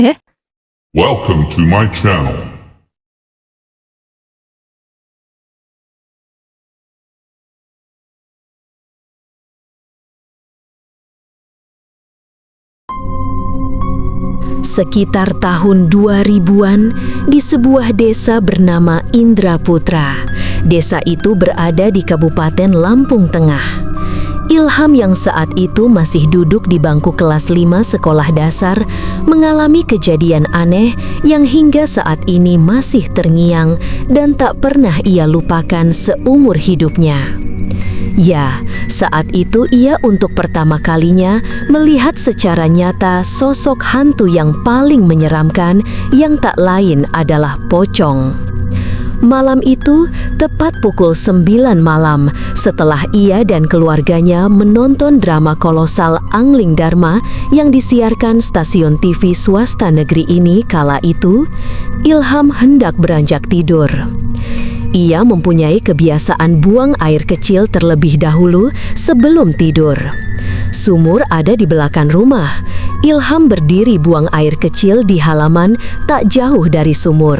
Eh? Welcome to my channel. Sekitar tahun 2000-an, di sebuah desa bernama Indraputra. Desa itu berada di Kabupaten Lampung Tengah. Ilham yang saat itu masih duduk di bangku kelas 5 sekolah dasar mengalami kejadian aneh yang hingga saat ini masih terngiang dan tak pernah ia lupakan seumur hidupnya. Ya, saat itu ia untuk pertama kalinya melihat secara nyata sosok hantu yang paling menyeramkan yang tak lain adalah pocong. Malam itu, tepat pukul 9 malam, setelah ia dan keluarganya menonton drama kolosal Angling Dharma yang disiarkan stasiun TV swasta negeri ini kala itu, Ilham hendak beranjak tidur. Ia mempunyai kebiasaan buang air kecil terlebih dahulu sebelum tidur. Sumur ada di belakang rumah. Ilham berdiri buang air kecil di halaman tak jauh dari sumur.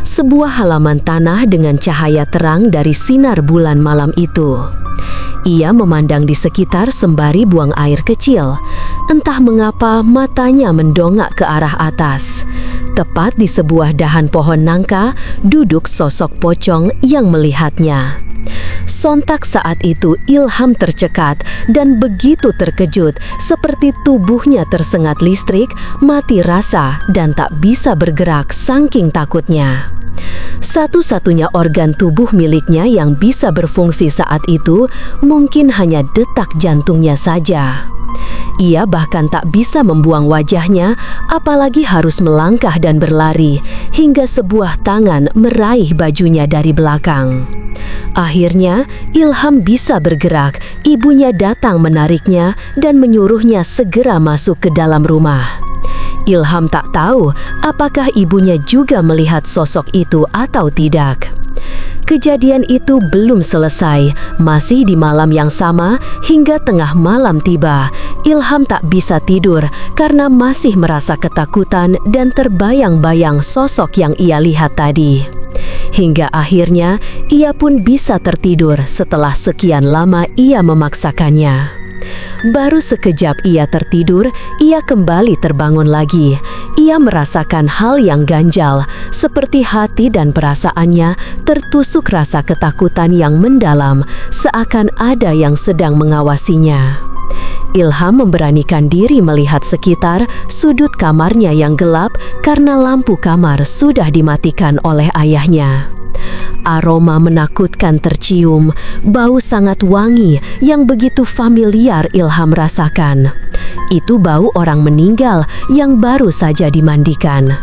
Sebuah halaman tanah dengan cahaya terang dari sinar bulan malam itu. Ia memandang di sekitar sembari buang air kecil. Entah mengapa matanya mendongak ke arah atas. Tepat di sebuah dahan pohon nangka, duduk sosok pocong yang melihatnya. Sontak saat itu Ilham tercekat dan begitu terkejut seperti tubuhnya tersengat listrik, mati rasa dan tak bisa bergerak saking takutnya. Satu-satunya organ tubuh miliknya yang bisa berfungsi saat itu mungkin hanya detak jantungnya saja. Ia bahkan tak bisa membuang wajahnya, apalagi harus melangkah dan berlari, hingga sebuah tangan meraih bajunya dari belakang. Akhirnya, Ilham bisa bergerak. Ibunya datang menariknya dan menyuruhnya segera masuk ke dalam rumah. Ilham tak tahu apakah ibunya juga melihat sosok itu atau tidak. Kejadian itu belum selesai. Masih di malam yang sama, hingga tengah malam tiba, Ilham tak bisa tidur karena masih merasa ketakutan dan terbayang-bayang sosok yang ia lihat tadi. Hingga akhirnya, ia pun bisa tertidur setelah sekian lama ia memaksakannya. Baru sekejap ia tertidur, ia kembali terbangun lagi. Ia merasakan hal yang ganjal, seperti hati dan perasaannya tertusuk rasa ketakutan yang mendalam, seakan ada yang sedang mengawasinya. Ilham memberanikan diri melihat sekitar sudut kamarnya yang gelap karena lampu kamar sudah dimatikan oleh ayahnya. Aroma menakutkan tercium, bau sangat wangi yang begitu familiar Ilham rasakan. Itu bau orang meninggal yang baru saja dimandikan.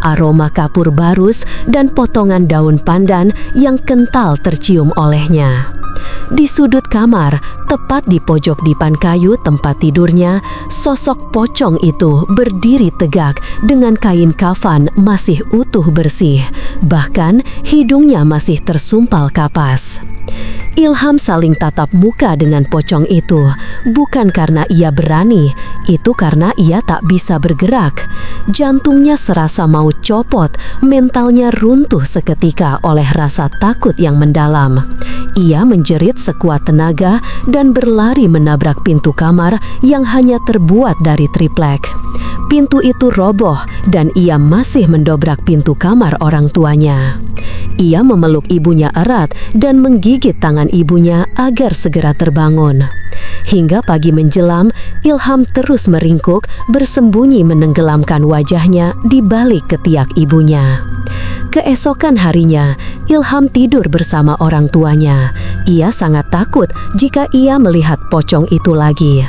Aroma kapur barus dan potongan daun pandan yang kental tercium olehnya. Di sudut kamar, tepat di pojok dipan kayu tempat tidurnya, sosok pocong itu berdiri tegak dengan kain kafan masih utuh bersih. Bahkan hidungnya masih tersumpal kapas. Ilham saling tatap muka dengan pocong itu, bukan karena ia berani, itu karena ia tak bisa bergerak. Jantungnya serasa mau copot, mentalnya runtuh seketika oleh rasa takut yang mendalam. Ia menjerit sekuat tenaga dan berlari menabrak pintu kamar yang hanya terbuat dari triplek. Pintu itu roboh dan ia masih mendobrak pintu kamar orang tuanya. Ia memeluk ibunya erat dan menggigit tangan ibunya agar segera terbangun. Hingga pagi menjelam, Ilham terus meringkuk, bersembunyi menenggelamkan wajahnya di balik ketiak ibunya. Keesokan harinya, Ilham tidur bersama orang tuanya. Ia sangat takut jika ia melihat pocong itu lagi.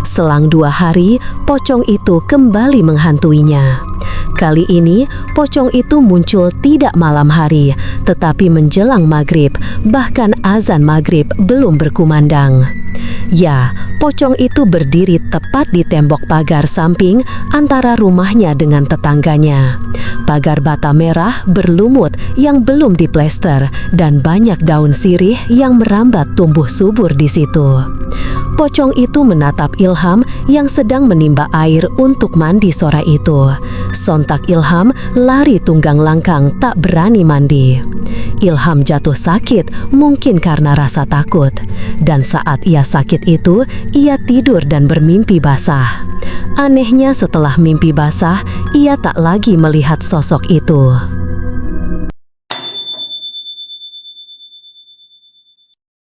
Selang 2 hari, pocong itu kembali menghantuinya. Kali ini, pocong itu muncul tidak malam hari, tetapi menjelang maghrib, bahkan azan maghrib belum berkumandang. Ya, pocong itu berdiri tepat di tembok pagar samping antara rumahnya dengan tetangganya. pagar bata merah berlumut yang belum diplester, dan banyak daun sirih yang merambat tumbuh subur di situ. Pocong itu menatap Ilham yang sedang menimba air untuk mandi sore itu. Sontak Ilham lari tunggang langkang tak berani mandi. Ilham jatuh sakit mungkin karena rasa takut. Dan saat ia sakit itu, ia tidur dan bermimpi basah. Anehnya setelah mimpi basah, ia tak lagi melihat sosok itu.